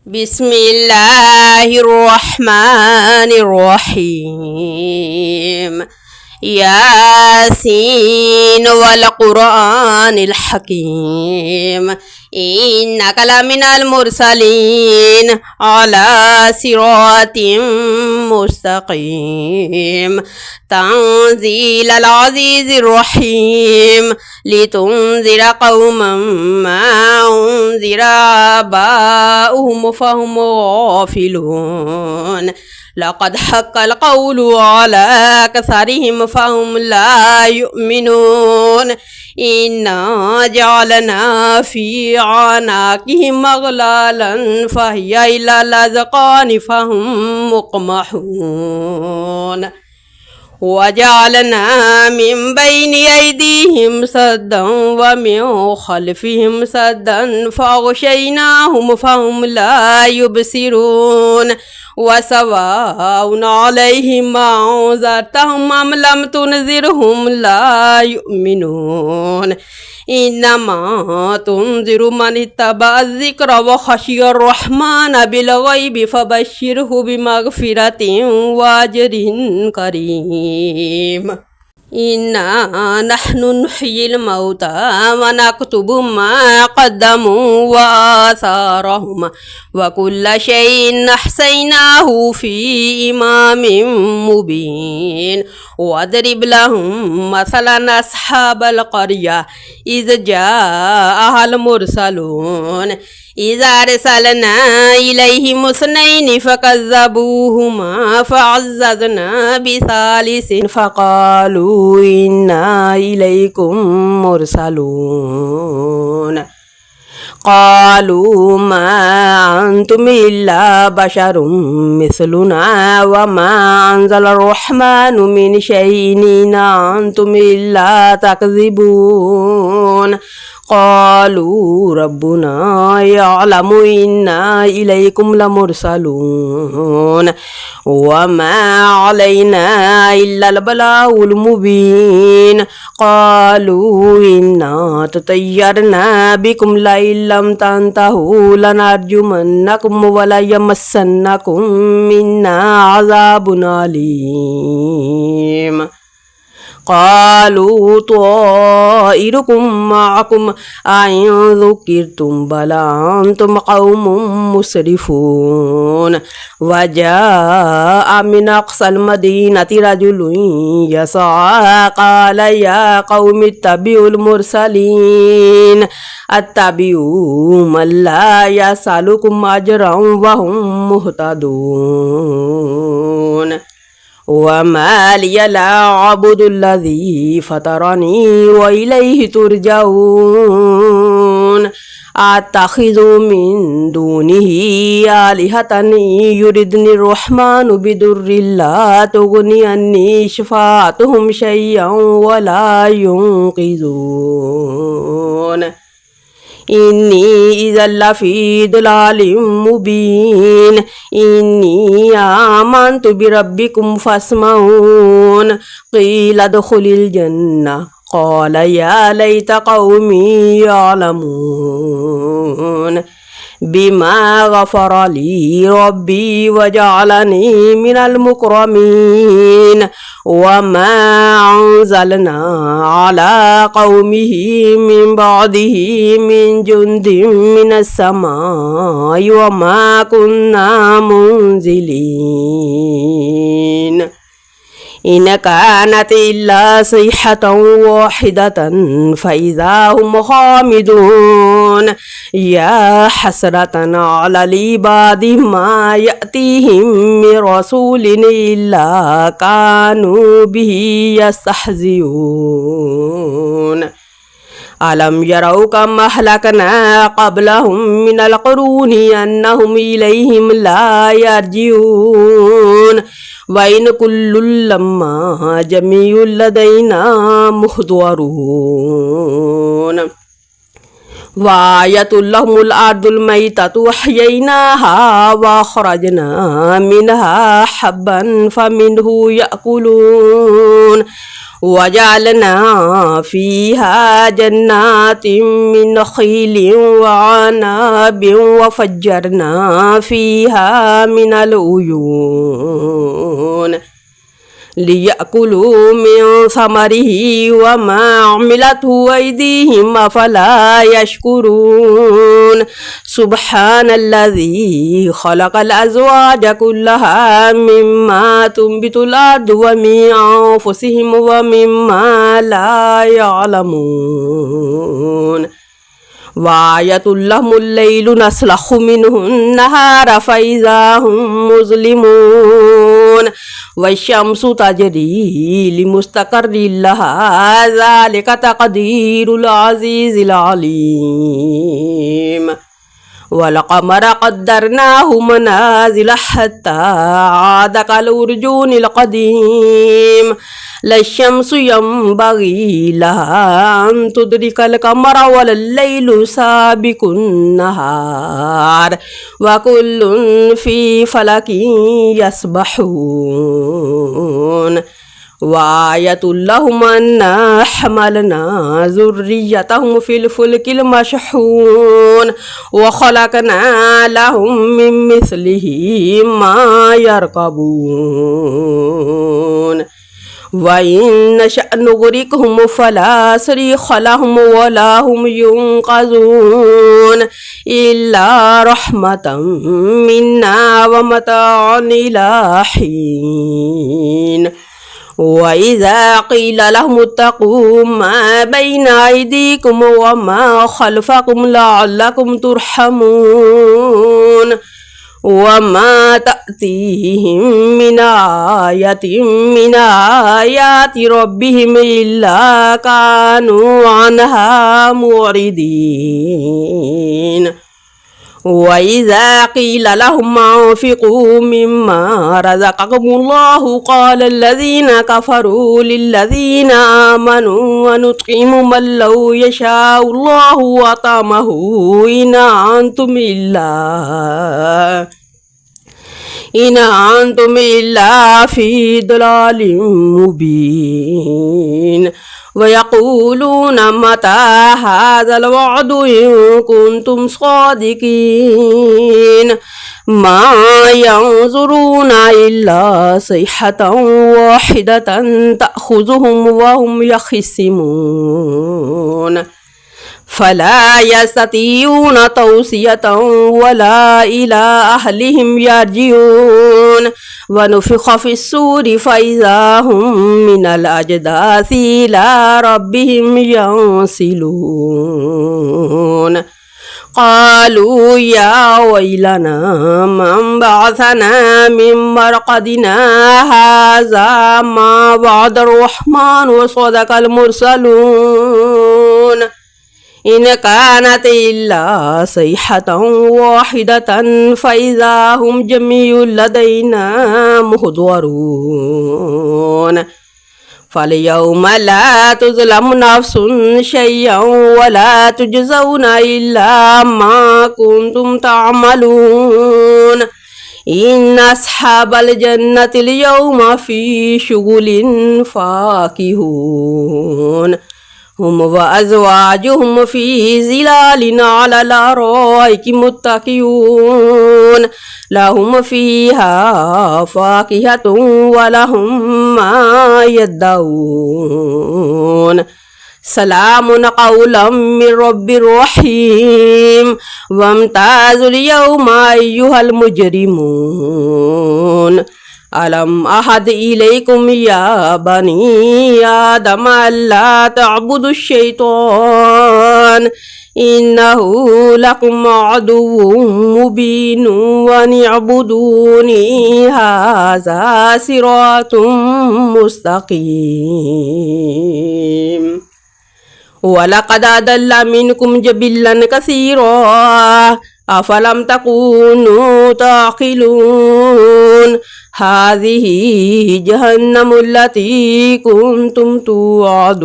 بسم الله الرحمن الرحيم. ياسين والقرآن الحكيم إنك لمن المرسلين على صراط مستقيم تنزيل العزيز الرحيم لتنذر قوما ما أنذر آباؤهم فهم غافلون لقد حق القول على أكثرهم فهم لا يؤمنون إنا جعلنا في أعناقهم أغلالا فهي إلى الأذقان فهم مقمحون وجعلنا من بين أيديهم سدا ومن خلفهم سدا فأغشيناهم فهم لا يبصرون وسواء عليهم أنذرتهم أم لم تنذرهم لا يؤمنون إنما تنذر من اتبع الذكر وخشي الرحمن بالغيب فبشره بمغفرة وأجر كريم. إنا نحن نحيي الموتى ونكتب ما قدموا وآثارهم وكل شيء أحصيناه في إمام مبين واضرب لهم مثلا أصحاب القرية إذ جاءها المرسلون إذا أرسلنا إليهم اثنين فكذبوهما فعززنا بثالث فقالوا إنا إليكم مرسلون قالوا ما أنتم إلا بشر مثلنا وما أنزل الرحمن من شيء إن أنتم إلا تكذبون قالوا ربنا يعلم إنا إليكم لمرسلون وما علينا إلا البلاغ المبين قالوا إنا تطيرنا بكم لئن لم تنتهوا لنرجمنكم وليمسنكم منا عذاب أليم قالوا طائركم معكم أئن ذكرتم بل أنتم قوم مسرفون وجاء من أقصى المدينة رجل يسعى قال يا قوم اتبعوا المرسلين اتبعوا من لا يسألكم أجرا وهم مهتدون وما لي لا أعبد الذي فطرني وإليه ترجعون أتخذ من دونه آلهة يردني الرحمن بضر لا تغني عني شفاعتهم شيئا ولا ينقذون إني إذا لفي ضلال مبين إني آمنت بربكم فاسمعون قيل ادخل الجنة قال يا ليت قومي يعلمون بما غفر لي ربي وجعلني من المكرمين وما أنزلنا على قومه من بعده من جند من السماء وما كنا منزلين إن كانت إلا صيحة واحدة فإذا هم خامدون يا حسرة على العباد ما يأتيهم من رسول إلا كانوا به يستهزئون ألم يروا كم أهلكنا قبلهم من القرون أنهم إليهم لا يرجعون وإن كل لما جميع لدينا محضرون وآية لهم الأرض الميتة أحييناها وأخرجنا منها حبا فمنه يأكلون وجعلنا فيها جنات من نخيل وعناب وفجرنا فيها من العيون ليأكلوا من ثمره وما عملته أيديهم أفلا يشكرون سبحان الذي خلق الأزواج كلها مما تنبت الأرض ومن أنفسهم ومما لا يعلمون وآية لهم الليل نسلخ منه النهار فإذا هم مظلمون والشمس تجري لمستقر لها ذلك تقدير العزيز العليم والقمر قدرناه منازل حتى عاد كالأرجون القديم لا الشمس ينبغي لها أن تدرك القمر ولا الليل سابق النهار وكل في فلك يسبحون وآية لهم أنا حملنا ذريتهم في الفلك المشحون وخلقنا لهم من مثله ما يركبون وإن نشأ نغرقهم فلا صريخ لهم ولا هم ينقذون إلا رحمة منا ومتاعا إلى حين وإذا قيل لهم اتقوا ما بين أيديكم وما خلفكم لعلكم ترحمون وما تأتيهم من آية من آيات ربهم إلا كانوا عنها معرضين وإذا قيل لهم أنفقوا مما رزقكم الله قال الذين كفروا للذين آمنوا ونطعم من لو يشاء الله وطعمه إن أنتم إلا في ضلال مبين ويقولون متى هذا الوعد إن كنتم صادقين ما ينظرون إلا صيحة واحدة تأخذهم وهم يخصمون فلا يستطيعون توصية ولا إلى أهلهم يرجعون ونفخ في الصور فإذا هم من الأجداث إلى ربهم ينسلون قالوا يا ويلنا من بعثنا من مرقدنا هذا ما وعد الرحمن وصدق المرسلون إن كانت إلا صيحة واحدة فإذا هم جميع لدينا محضرون فاليوم لا تظلم نفس شيئا ولا تجزون إلا ما كنتم تعملون إن أصحاب الجنة اليوم في شغل فاكهون هم وأزواجهم في ظلال على الأرائك متكئون لهم فيها فاكهة ولهم ما يدعون سلام قولا من رب رحيم وامتازوا اليوم أيها المجرمون ألم أحد إليكم يا بني آدم ألا تعبدوا الشيطان إنه لكم عدو مبين وأن اعبدوني هذا صراط مستقيم ولقد أضل منكم جبلا كثيرا أفلم تكونوا تعقلون هذه جهنم التي كنتم توعدون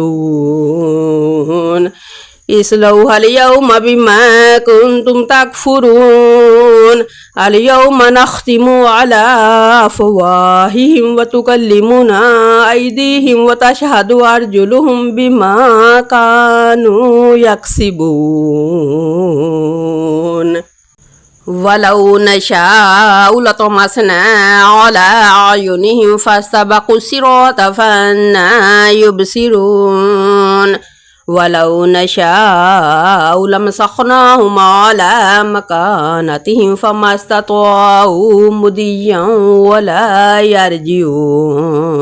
اصلوها اليوم بما كنتم تكفرون اليوم نختم على أفواههم وتكلمنا أيديهم وتشهد أرجلهم بما كانوا يكسبون ولو نشاء لطمسنا على أعينهم فاستبقوا الصراط فأنى يبصرون ولو نشاء لمسخناهم على مكانتهم فما استطاعوا مضيا ولا يرجعون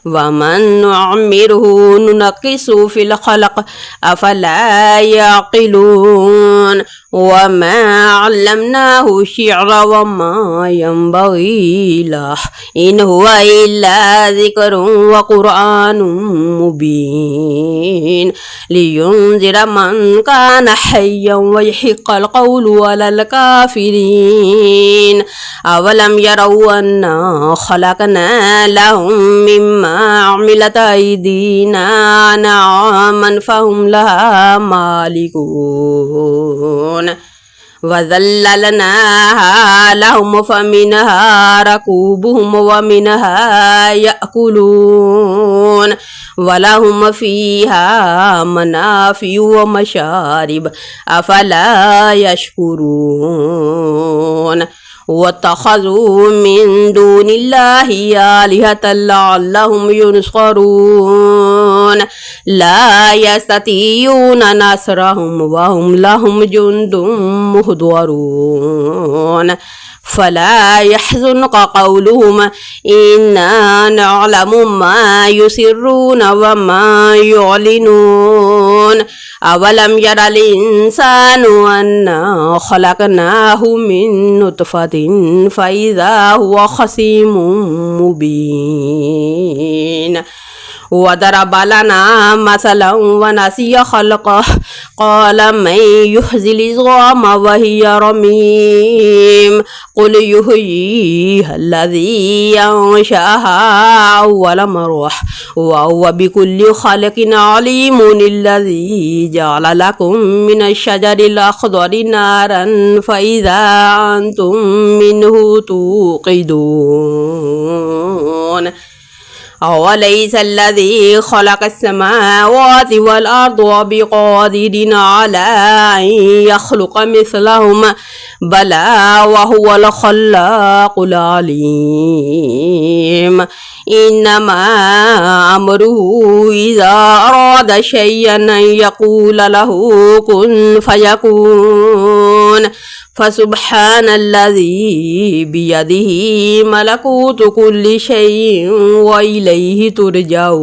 ومن نعمره ننقص في الخلق أفلا يعقلون وما علمناه الشعر وما ينبغي له إن هو إلا ذكر وقرآن مبين لينذر من كان حيا ويحق القول على الكافرين أولم يروا أنا خلقنا لهم مما عملت أيدينا أنعاما فهم لها مالكون وذللناها لهم فمنها ركوبهم ومنها يأكلون ولهم فيها منافع ومشارب أفلا يشكرون واتخذوا من دون الله آلهة لعلهم ينصرون لا يستطيعون نصرهم وهم لهم جند مهضرون فلا يحزنك قولهم إنا نعلم ما يسرون وما يعلنون أولم ير الإنسان أنا خلقناه من نطفة فإذا هو خصيم مبين وضرب لنا مثلا ونسي خلقه قال من يحيي العظام وهي رميم قل يحييها الذي أنشأها أول مرة وهو بكل خلق عليم الذي جعل لكم من الشجر الأخضر نارا فإذا أنتم منه توقدون أوليس الذي خلق السماوات والأرض بقادر على أن يخلق مثلهم بلى وهو الخلاق العليم إنما أمره إذا أراد شيئا أن يقول له كن فيكون فسبحان الذي بيده ملكوت كل شيء وإليه ترجعون